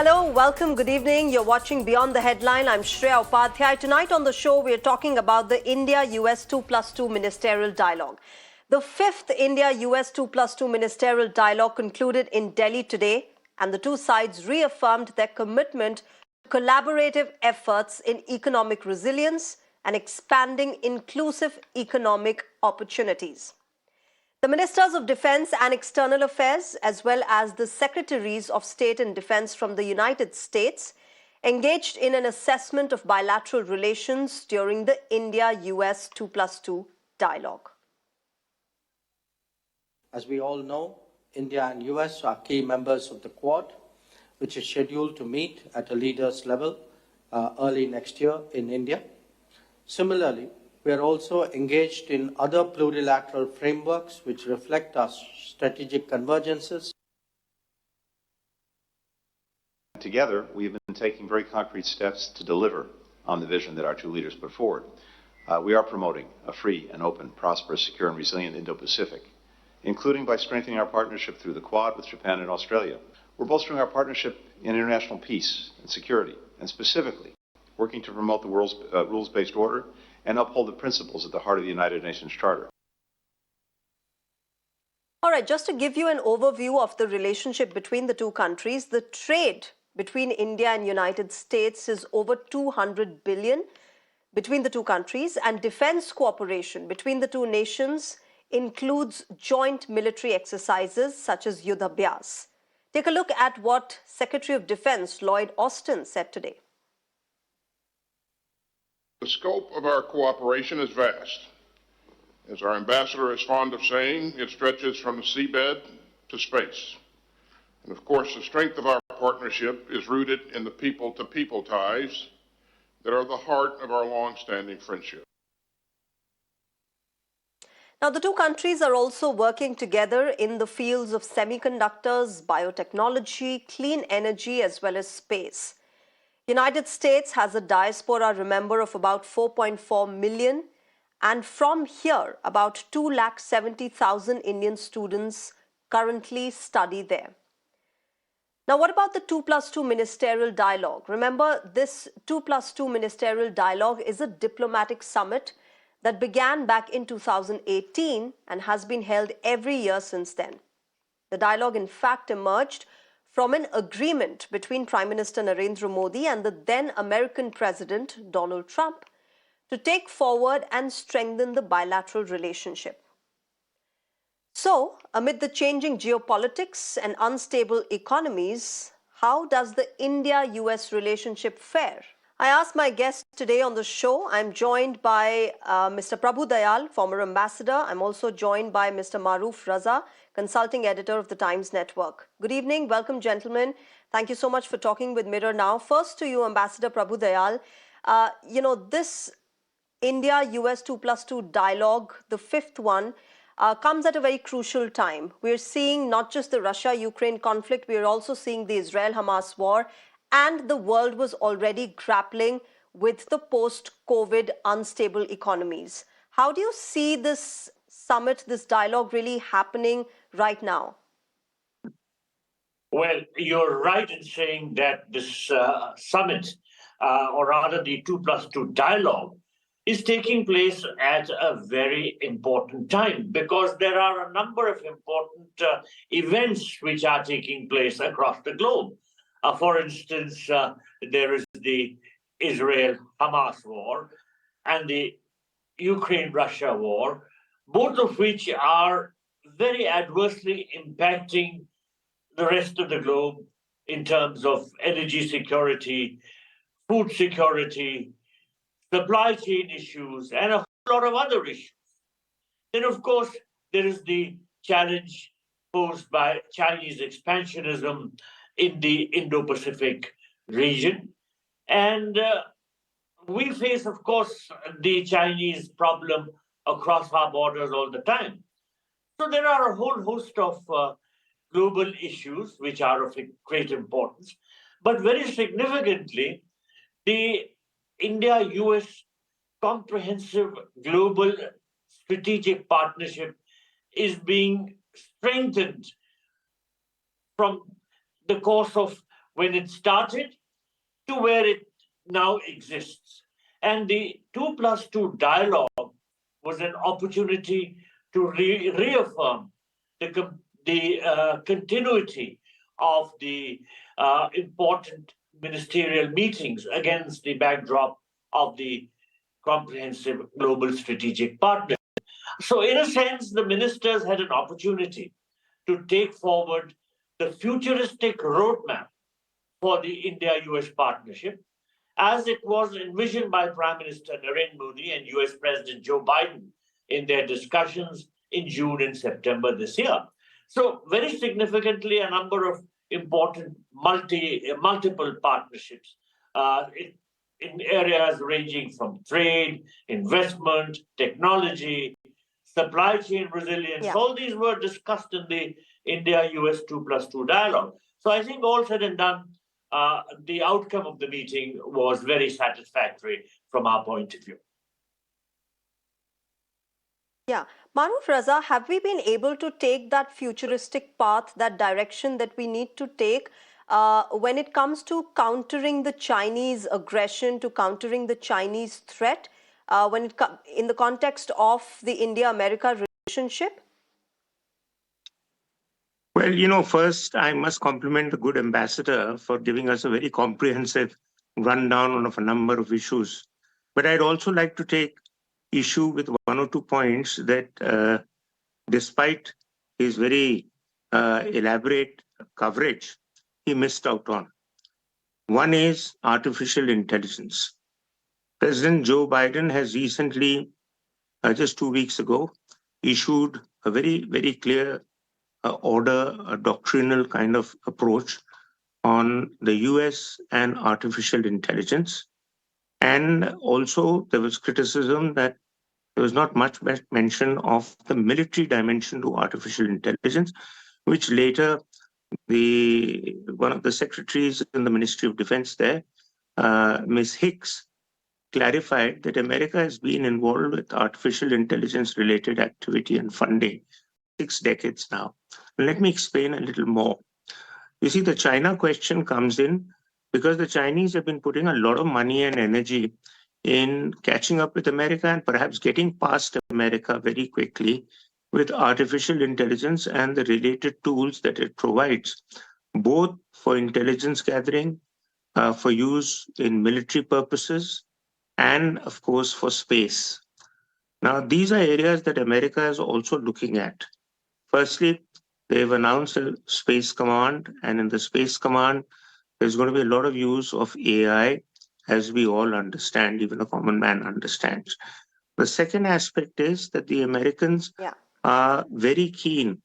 Hello, welcome, good evening. You're watching Beyond the Headline. I'm Shreya Upadhyaya. Tonight on the show, we're talking about the India-US 2+2 ministerial dialogue. The fifth India-US 2+2 ministerial dialogue concluded in Delhi today, and the two sides reaffirmed their commitment to collaborative efforts in economic resilience and expanding inclusive economic opportunities. The Ministers of Defense and External Affairs, as well as the Secretaries of State and Defense from the United States, engaged in an assessment of bilateral relations during the India-US 2+2 dialogue. As we all know, India and US are key members of the Quad, which is scheduled to meet at a leaders level early next year in India. Similarly, we are also engaged in other plurilateral frameworks which reflect our strategic convergences. Together, we've been taking very concrete steps to deliver on the vision that our two leaders put forward. We are promoting a free and open, prosperous, secure, and resilient Indo-Pacific, including by strengthening our partnership through the Quad with Japan and Australia. We're bolstering our partnership in international peace and security, and specifically working to promote the world's rules-based order and uphold the principles at the heart of the United Nations Charter. All right, just to give you an overview of the relationship between the two countries, the trade between India and United States is over 200 billion between the two countries, and defense cooperation between the two nations includes joint military exercises such as Yuddhabhyas. Take a look at what Secretary of Defense Lloyd said today. The scope of our cooperation is vast. As our ambassador is fond of saying, it stretches from the seabed to space. And of course, the strength of our partnership is rooted in the people-to-people ties that are the heart of our long-standing friendship. Now, the two countries are also working together in the fields of semiconductors, biotechnology, clean energy, as well as space. United States has a diaspora, remember, of about 4.4 million. And from here, about 270,000 Indian students currently study there. Now, what about the 2+2 ministerial dialogue? Remember, this 2+2 ministerial dialogue is a diplomatic summit that began back in 2018 and has been held every year since then. The dialogue, in fact, emerged from an agreement between Prime Minister Narendra Modi and the then American President Donald Trump to take forward and strengthen the bilateral relationship. So, amid the changing geopolitics and unstable economies, how does the India-US relationship fare? I asked my guest today on the show. I'm joined by Mr. Prabhu Dayal, former ambassador. I'm also joined by Mr. Maroof Raza, consulting editor of the Times Network. Good evening. Welcome, gentlemen. Thank you so much for talking with Mirror Now. First to you, Ambassador Prabhu Dayal. This India-US 2+2 dialogue, the fifth one, comes at a very crucial time. We're seeing not just the Russia-Ukraine conflict, we're also seeing the Israel-Hamas war, and the world was already grappling with the post-COVID unstable economies. How do you see this summit, this dialogue really happening right now? Well, you're right in saying that this summit, or rather the 2+2 dialogue, is taking place at a very important time because there are a number of important events which are taking place across the globe. For instance, there is the Israel-Hamas war and the Ukraine-Russia war, both of which are very adversely impacting the rest of the globe in terms of energy security, food security, supply chain issues, and a whole lot of other issues. Then, of course, there is the challenge posed by Chinese expansionism in the Indo-Pacific region. And we face, of course, the Chinese problem across our borders all the time. So there are a whole host of global issues which are of great importance. But very significantly, the India-US comprehensive global strategic partnership is being strengthened from the course of when it started to where it now exists. And the 2+2 dialogue was an opportunity to reaffirm the continuity of the important ministerial meetings against the backdrop of the comprehensive global strategic partnership. So, in a sense, the ministers had an opportunity to take forward the futuristic roadmap for the India-US partnership, as it was envisioned by Prime Minister Narendra Modi and US President Joe Biden in their discussions in June and September this year. So, very significantly, a number of important multiple partnerships in areas ranging from trade, investment, technology, supply chain resilience. Yeah. All these were discussed in the India-US 2+2 dialogue. So I think all said and done, the outcome of the meeting was very satisfactory from our point of view. Yeah. Maruf Raza, have we been able to take that futuristic path, that direction that we need to take when it comes to countering the Chinese aggression, to countering the Chinese threat, in the context of the India-America relationship? Well, first I must compliment the good ambassador for giving us a very comprehensive rundown of a number of issues. But I'd also like to take issue with one or two points that, despite his very elaborate coverage, he missed out on. One is artificial intelligence. President Joe Biden has recently, just 2 weeks ago, issued a very, very clear order, a doctrinal kind of approach on the US and artificial intelligence. And also, there was criticism that there was not much mention of the military dimension to artificial intelligence, which later one of the secretaries in the Ministry of Defense there, Ms. Hicks, clarified that America has been involved with artificial intelligence related activity and funding 6 decades now. Let me explain a little more. You see, the China question comes in because the Chinese have been putting a lot of money and energy in catching up with America and perhaps getting past America very quickly with artificial intelligence and the related tools that it provides, both for intelligence gathering, for use in military purposes, and of course for space. Now, these are areas that America is also looking at. Firstly, they've announced a space command, and in the space command, there's going to be a lot of use of AI, as we all understand, even a common man understands. The second aspect is that the Americans are very keen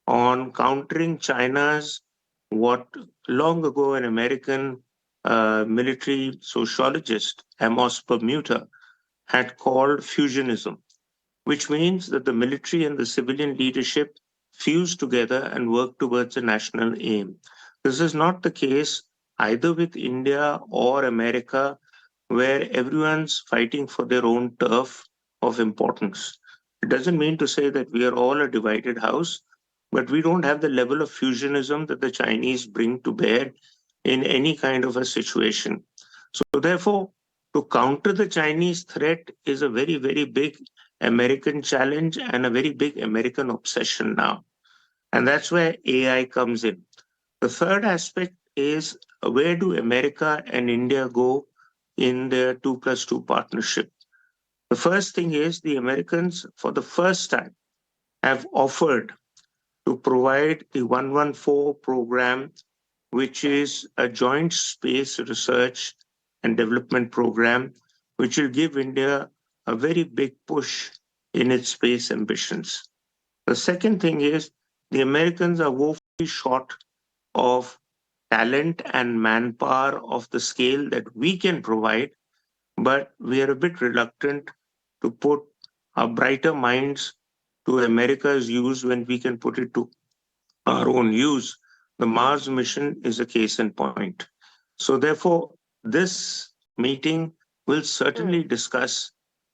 on countering China's what long ago an American military sociologist, Amos Permuter, had called fusionism, which means that the military and the civilian leadership fuse together and work towards a national aim. This is not the case either with India or America, where everyone's fighting for their own turf of importance. It doesn't mean to say that we are all a divided house, but we don't have the level of fusionism that the Chinese bring to bear in any kind of a situation. So therefore, to counter the Chinese threat is a very, very big American challenge and a very big American obsession now. And that's where AI comes in. The third aspect is where do America and India go in their 2+2 partnership? The first thing is the Americans, for the first time, have offered to provide the 114 program, which is a joint space research and development program, which will give India a very big push in its space ambitions. The second thing is the Americans are woefully short of talent and manpower of the scale that we can provide, but we are a bit reluctant to put our brighter minds to America's use when we can put it to our own use. The Mars mission is a case in point. So therefore, this meeting will certainly discuss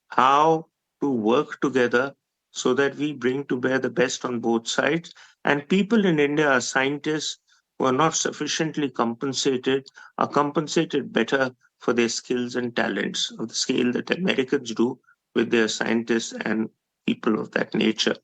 how to work together so that we bring to bear the best on both sides. And people in India are scientists, who are not sufficiently compensated are compensated better for their skills and talents of the scale that Americans do with their scientists and people of that nature.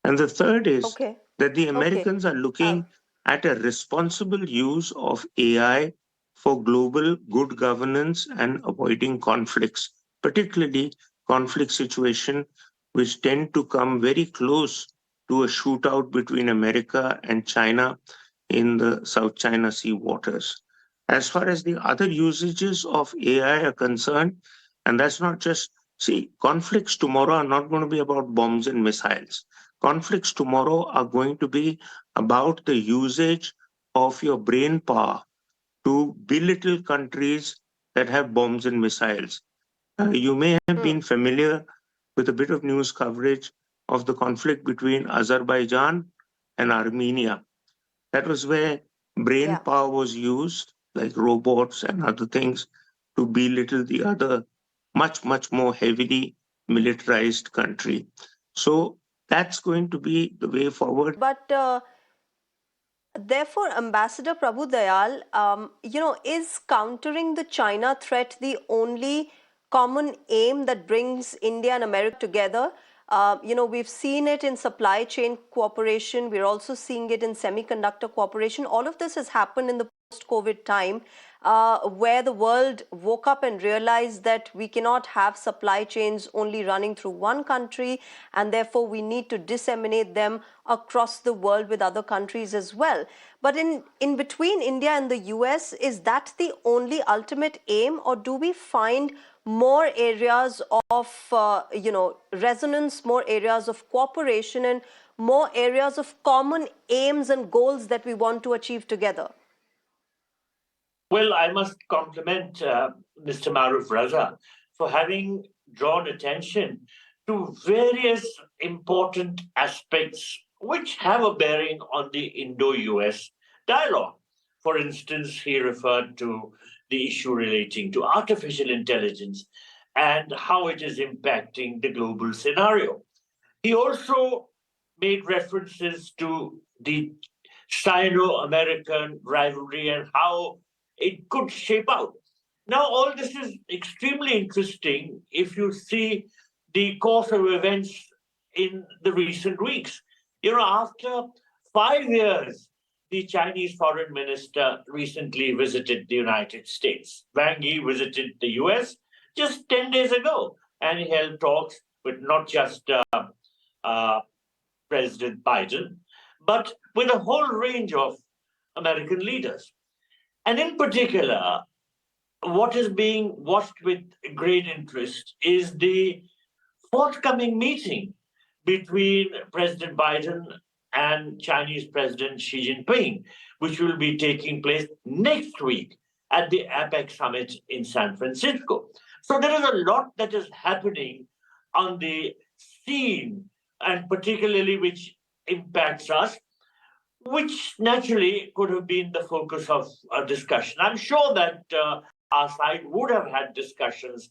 And the third is Okay. that the Okay. Americans are looking at a responsible use of AI for global good governance and avoiding conflicts, particularly conflict situations which tend to come very close to a shootout between America and China in the South China Sea waters. As far as the other usages of AI are concerned, and that's not just, see, conflicts tomorrow are not going to be about bombs and missiles. Conflicts tomorrow are going to be about the usage of your brain power to belittle countries that have bombs and missiles. You may have been familiar with a bit of news coverage of the conflict between Azerbaijan and Armenia. That was where brain Yeah. power was used, like robots and other things, to belittle the other, much, much more heavily militarized country. So that's going to be the way forward. But therefore, Ambassador Prabhu Dayal, is countering the China threat the only common aim that brings India and America together? We've seen it in supply chain cooperation. We're also seeing it in semiconductor cooperation. All of this has happened in the post-COVID time, where the world woke up and realized that we cannot have supply chains only running through one country, and therefore we need to disseminate them across the world with other countries as well. But in between India and the US, is that the only ultimate aim, or do we find more areas of resonance, more areas of cooperation, and more areas of common aims and goals that we want to achieve together? Well, I must compliment Mr. Maruf Raza for having drawn attention to various important aspects which have a bearing on the Indo-US dialogue. For instance, he referred to the issue relating to artificial intelligence and how it is impacting the global scenario. He also made references to the Sino-American rivalry and how it could shape out. Now, all this is extremely interesting if you see the course of events in the recent weeks. After 5 years, the Chinese foreign minister recently visited the United States. Wang Yi visited the US just 10 days ago, and he held talks with not just President Biden, but with a whole range of American leaders. And in particular, what is being watched with great interest is the forthcoming meeting between President Biden and Chinese President Xi Jinping, which will be taking place next week at the APEC summit in San Francisco. So there is a lot that is happening on the scene, and particularly which impacts us, which naturally could have been the focus of a discussion. I'm sure that our side would have had discussions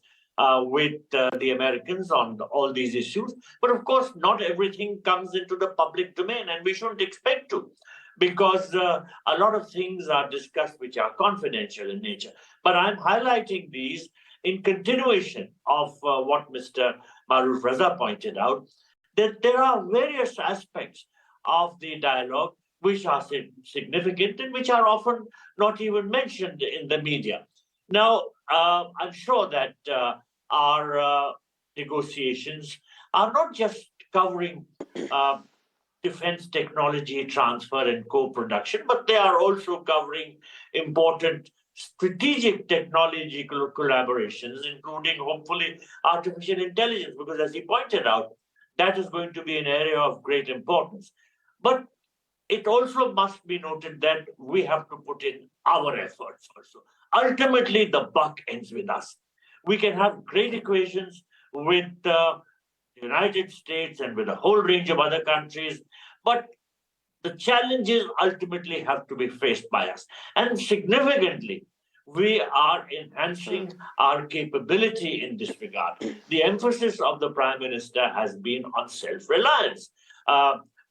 with the Americans on all these issues. But of course, not everything comes into the public domain, and we shouldn't expect to, because a lot of things are discussed which are confidential in nature. But I'm highlighting these in continuation of what Mr. Maruf Raza pointed out, that there are various aspects of the dialogue which are significant and which are often not even mentioned in the media. Now, I'm sure that our negotiations are not just covering defense technology transfer and co-production, but they are also covering important strategic technological collaborations, including hopefully artificial intelligence, because as he pointed out, that is going to be an area of great importance. But it also must be noted that we have to put in our efforts also. Ultimately, the buck ends with us. We can have great equations with the United States and with a whole range of other countries, but the challenges ultimately have to be faced by us. And significantly, we are enhancing our capability in this regard. The emphasis of the Prime Minister has been on self-reliance,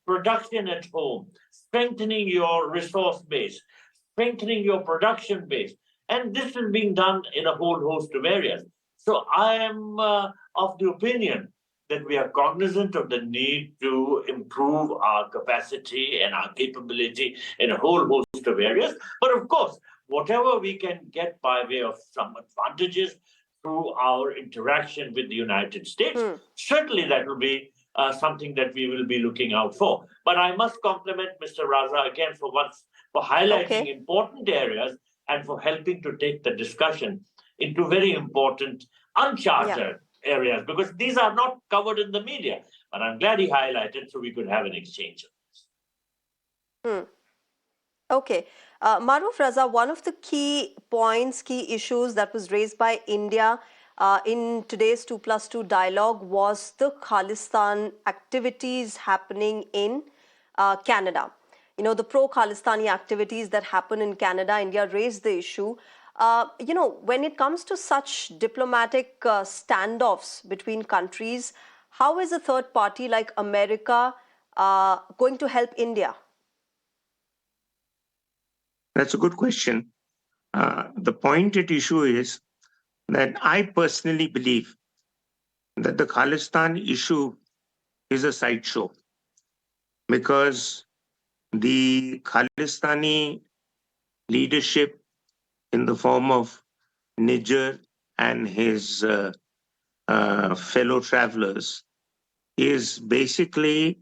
production at home, strengthening your resource base, strengthening your production base. And this is being done in a whole host of areas. So I am of the opinion that we are cognizant of the need to improve our capacity and our capability in a whole host of areas. But of course, whatever we can get by way of some advantages through our interaction with the United States, certainly that will be something that we will be looking out for. But I must compliment Mr. Raza again for highlighting important areas and for helping to take the discussion into very important uncharted areas, because these are not covered in the media. But I'm glad he highlighted so we could have an exchange. Okay. Maruf Raza, one of the key points, key issues that was raised by India in today's 2+2 dialogue was the Khalistan activities happening in Canada. You know, the pro-Khalistani activities that happen in Canada, India raised the issue. You know, when it comes to such diplomatic standoffs between countries, how is a third party like America going to help India? That's a good question. The point at issue is that I personally believe that the Khalistan issue is a sideshow, because the Khalistani leadership in the form of Niger and his fellow travelers is basically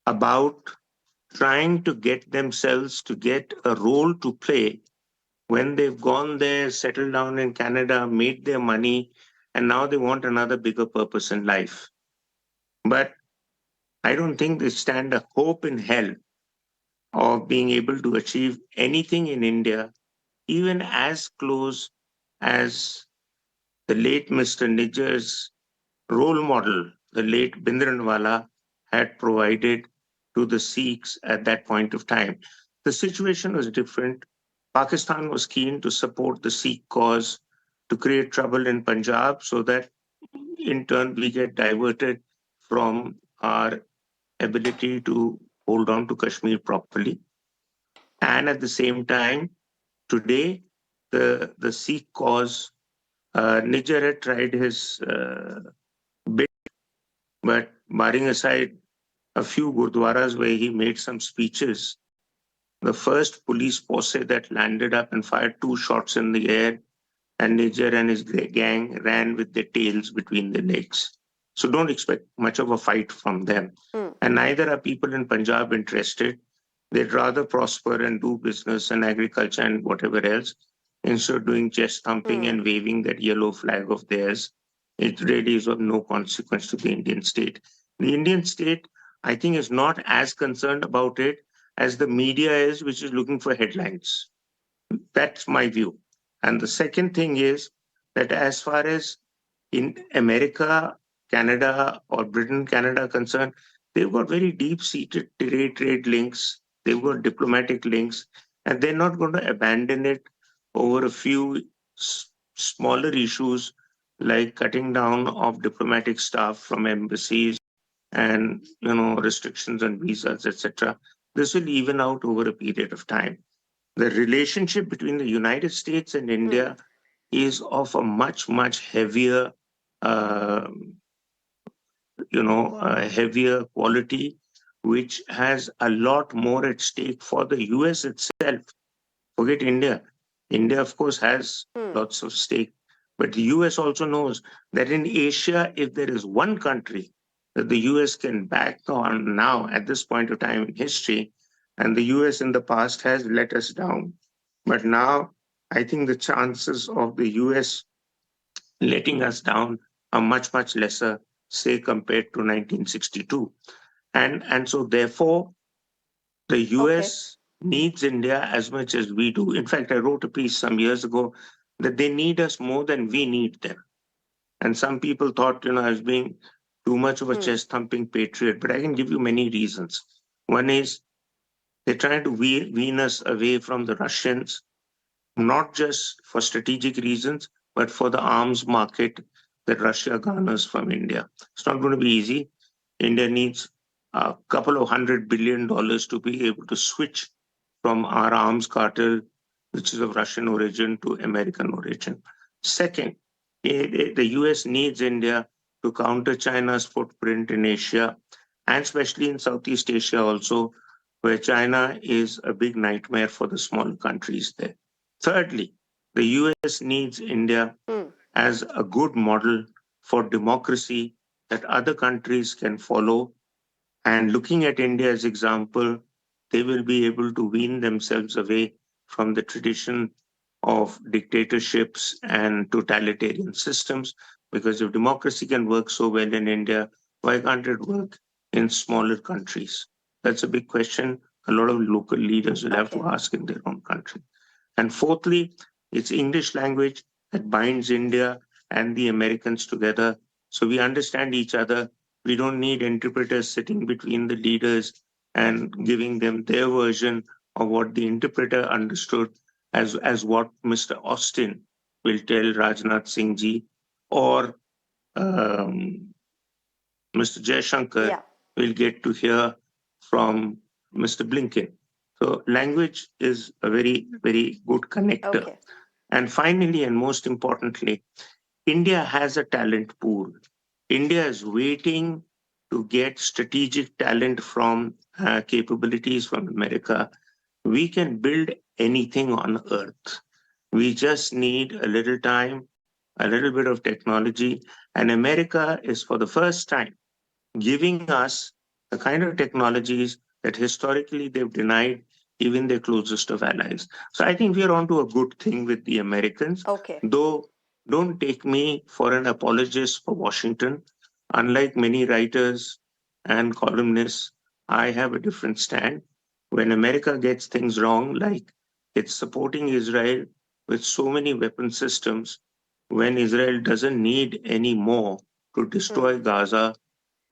about trying to get themselves to get a role to play when they've gone there, settled down in Canada, made their money, and now they want another bigger purpose in life. But I don't think they stand a hope in hell of being able to achieve anything in India, even as close as the late Mr. Niger's role model, the late Bindranwala, had provided to the Sikhs at that point of time. The situation was different. Pakistan was keen to support the Sikh cause, to create trouble in Punjab so that in turn we get diverted from our ability to hold on to Kashmir properly. And at the same time, today, the Sikh cause, Niger had tried his bit, but barring aside a few gurdwaras where he made some speeches, the first police posse that landed up and fired 2 shots in the air, and Niger and his gang ran with their tails between their legs. So don't expect much of a fight from them. And neither are people in Punjab interested. They'd rather prosper and do business and agriculture and whatever else, instead of doing chest thumping and waving that yellow flag of theirs. It really is of no consequence to the Indian state. The Indian state, I think, is not as concerned about it as the media is, which is looking for headlines. That's my view. And the second thing is that as far as in America, Canada, or Britain, Canada are concerned, they've got very deep-seated trade links. They've got diplomatic links, and they're not going to abandon it over a few smaller issues like cutting down of diplomatic staff from embassies and restrictions on visas, etc. This will even out over a period of time. The relationship between the United States and India is of a much, much heavier, heavier quality, which has a lot more at stake for the US itself. Forget India. India, of course, has lots of stake. But the US also knows that in Asia, if there is one country that the US can back on now at this point of time in history, and the US in the past has let us down. But now I think the chances of the US letting us down are much, much lesser, say, compared to 1962. And so therefore, the US needs India as much as we do. In fact, I wrote a piece some years ago that they need us more than we need them. And some people thought, I was being too much of a chest-thumping patriot, but I can give you many reasons. One is they're trying to wean us away from the Russians, not just for strategic reasons, but for the arms market that Russia garners from India. It's not going to be easy. India needs a couple of $100 billion to be able to switch from our arms cartel, which is of Russian origin, to American origin. Second, the US needs India to counter China's footprint in Asia, and especially in Southeast Asia also, where China is a big nightmare for the smaller countries there. Thirdly, the US needs India as a good model for democracy that other countries can follow. And looking at India's example, they will be able to wean themselves away from the tradition of dictatorships and totalitarian systems. Because if democracy can work so well in India, why can't it work in smaller countries? That's a big question a lot of local leaders will have to ask in their own country. And fourthly, it's English language that binds India and the Americans together. So we understand each other. We don't need interpreters sitting between the leaders and giving them their version of what the interpreter understood as what Mr. Austin will tell Rajnath Singh ji, or Mr. Jaishankar will get to hear from Mr. Blinken. So language is a very, very good connector. And finally, and most importantly, India has a talent pool. India is waiting to get strategic talent from capabilities from America. We can build anything on earth. We just need a little time, a little bit of technology, and America is for the first time giving us the kind of technologies that historically they've denied even their closest of allies. So I think we are onto a good thing with the Americans, though don't take me for an apologist for Washington. Unlike many writers and columnists, I have a different stand. When America gets things wrong, like it's supporting Israel with so many weapon systems, when Israel doesn't need any more to destroy Gaza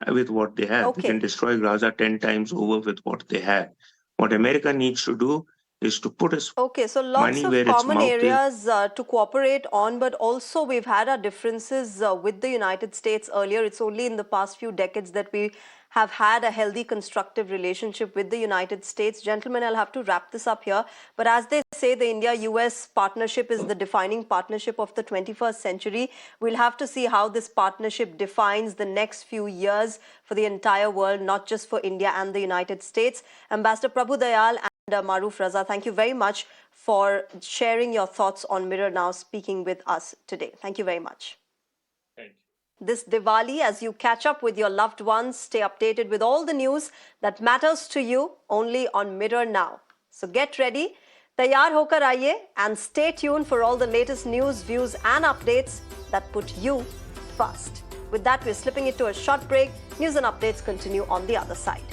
with what they have. They can destroy Gaza 10 times over with what they have. What America needs to do is to put its So lots money of where its common mouth is. areas to cooperate on, but also we've had our differences with the United States earlier. It's only in the past few decades that we have had a healthy, constructive relationship with the United States. Gentlemen, I'll have to wrap this up here. But as they say, the India-US partnership is the defining partnership of the 21st century. We'll have to see how this partnership defines the next few years for the entire world, not just for India and the United States. Ambassador Prabhu Dayal and Maruf Raza, thank you very much for sharing your thoughts on Mirror Now, speaking with us today. Thank you very much. Thank you. This Diwali, as you catch up with your loved ones, stay updated with all the news that matters to you only on Mirror Now. So get ready, taiyar hokar aaiye, and stay tuned for all the latest news, views and updates that put you first. With that, we're slipping it to a short break. News and updates continue on the other side.